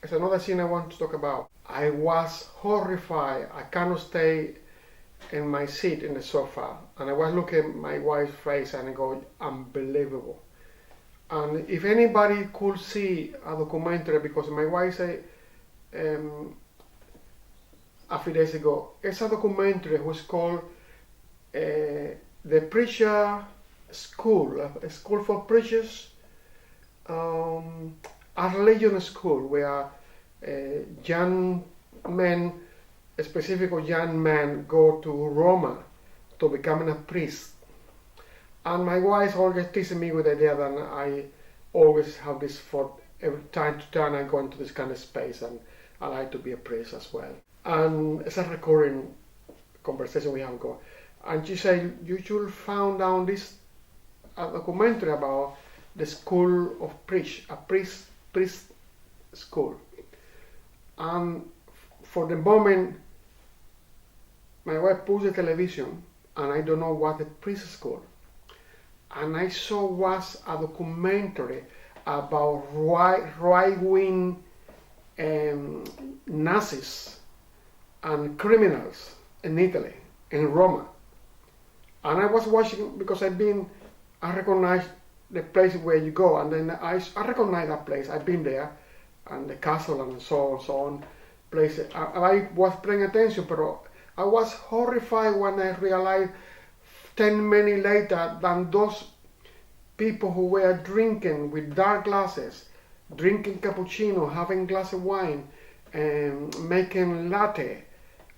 it's another thing I want to talk about. I was horrified. I cannot stay in my seat in the sofa, and I was looking at my wife's face and I go, unbelievable. And if anybody could see a documentary, because my wife said a few days ago, it's a documentary which is called the Preacher School, a school for preachers, a religion school where young men, specifically young men, go to Roma to become a priest. And my wife always teases me with the idea that I always have this thought every time to time I go into this kind of space, and I like to be a priest as well. And it's a recurring conversation we have going. And she said, you should find out this documentary about the school of PRICH, a priest school. And for the moment, my wife put the television, and I don't know what the priest school. And I saw was a documentary about right-wing Nazis and criminals in Italy, in Roma. And I was watching because I recognize the place where you go, and then I recognize that place. I've been there, and the castle and so on. Places. I was paying attention, but I was horrified when I realized 10 minutes later that those people who were drinking with dark glasses, drinking cappuccino, having a glass of wine, and making latte,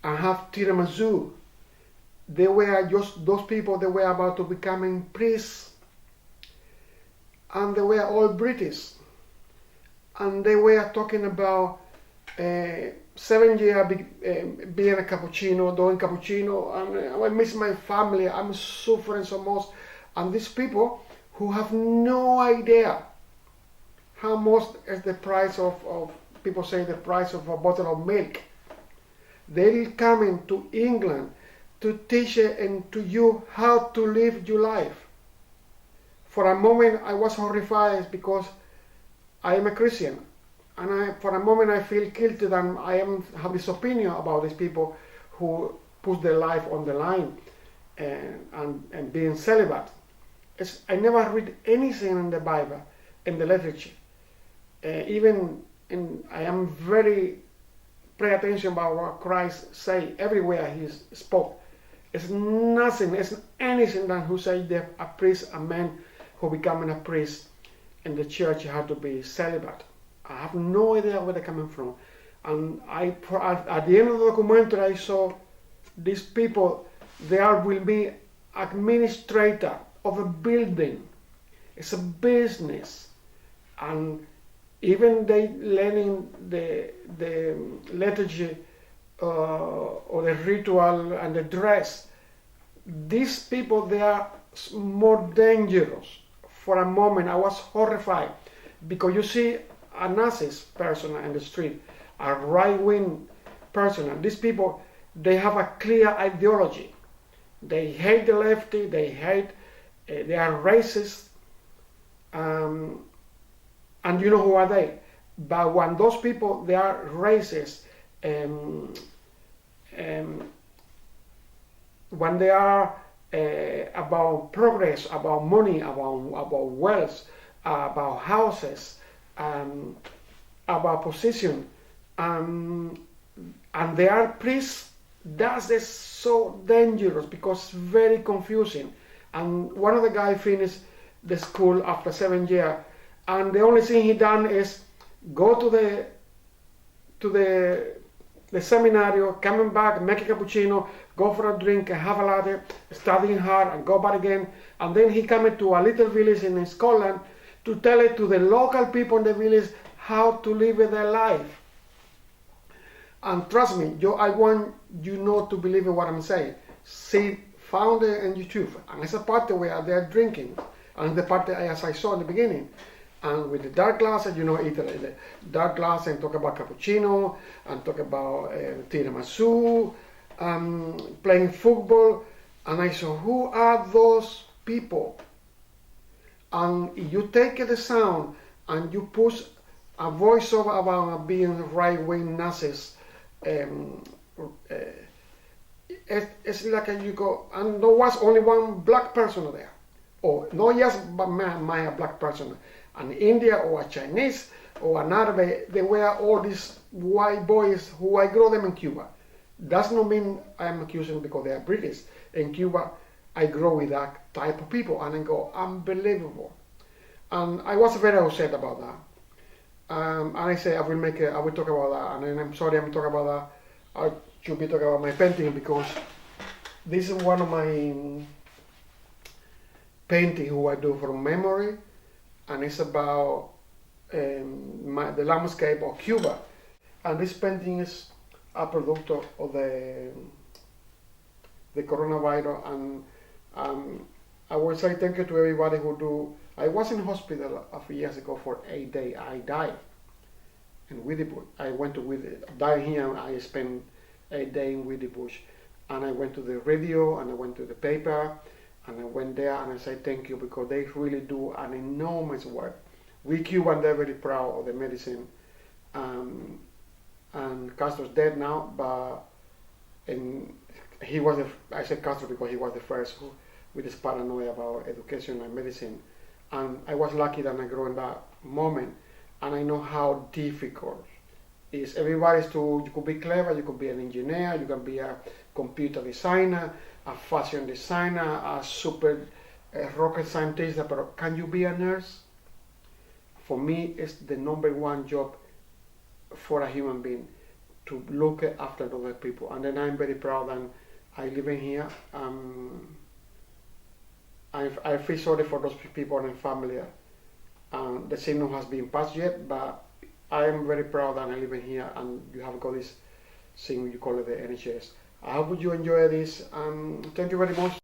and have tiramisu, they were just those people. They were about to become priests, and they were all British, and they were talking about 7 years being a cappuccino, doing cappuccino, and I miss my family. I'm suffering so much, and these people who have no idea how much is the price of people say the price of a bottle of milk. They'll come into England to teach and to you how to live your life. For a moment I was horrified because I am a Christian, and for a moment I feel guilty that I have this opinion about these people who put their life on the line and being celibate. I never read anything in the Bible, in the literature. I am very pay attention about what Christ say everywhere he spoke. It's nothing, it's anything than who say that a priest, a man who becoming a priest in the church had to be celibate. I have no idea where they're coming from. And at the end of the documentary, I saw these people, there will be administrator of a building. It's a business. And even they learning the liturgy or the ritual and the dress. These people, they are more dangerous. For a moment, I was horrified because you see a Nazi person in the street, a right-wing person, and these people, they have a clear ideology. They hate the lefty, they are racist, and you know who are they? But when those people, they are racist, when they are about progress, about money, about wealth, about houses, about position, and they are priests, that is so dangerous because it's very confusing. And one of the guys finished the school after 7 years, and the only thing he done is go to the seminary, coming back, make a cappuccino, go for a drink, have a latte, studying hard, and go back again. And then he came to a little village in Scotland to tell it to the local people in the village how to live their life. And trust me, I want you not to believe in what I'm saying. See, found it on YouTube, and it's a party where they're drinking, and the party as I saw in the beginning. And with the dark glasses, Italy, the dark glass, and talk about cappuccino, and talk about tiramisu, playing football. And I saw, who are those people? And you take the sound and you push a voiceover about being right-wing Nazis. It's like you go, and there was only one black person there, or not just my black person, an Indian or a Chinese or an Arab. They were all these white boys who I grew them in Cuba. Does not mean I'm accusing because they are British. In Cuba, I grow with that type of people, and I go, unbelievable. And I was very upset about that. And I say I will talk about that. And then I'm sorry I'm talking about that. I should be talking about my painting because this is one of my painting who I do from memory, and it's about the landscape of Cuba. And this painting is a product of the coronavirus, and I will say thank you to everybody who do. I was in hospital a few years ago for 8 days. I died in Willie Bush. I went to died here. I spent 8 days in Willie Bush, and I went to the radio and I went to the paper, and I went there and I said thank you because they really do an enormous work. We Cubans are very proud of the medicine. And Castro's dead now, but he was I said Castro because he was the first who, with this paranoia about education and medicine. And I was lucky that I grew in that moment, and I know how difficult it is. You could be clever, you could be an engineer, you can be a computer designer, a fashion designer, a super rocket scientist, but can you be a nurse? For me, it's the #1 job for a human being, to look after other people. And then I'm very proud that I live in here. I feel sorry for those people and family. The signal has been passed yet, but I am very proud that I live in here and you have got this thing you call it the NHS. I hope you enjoy this. Thank you very much.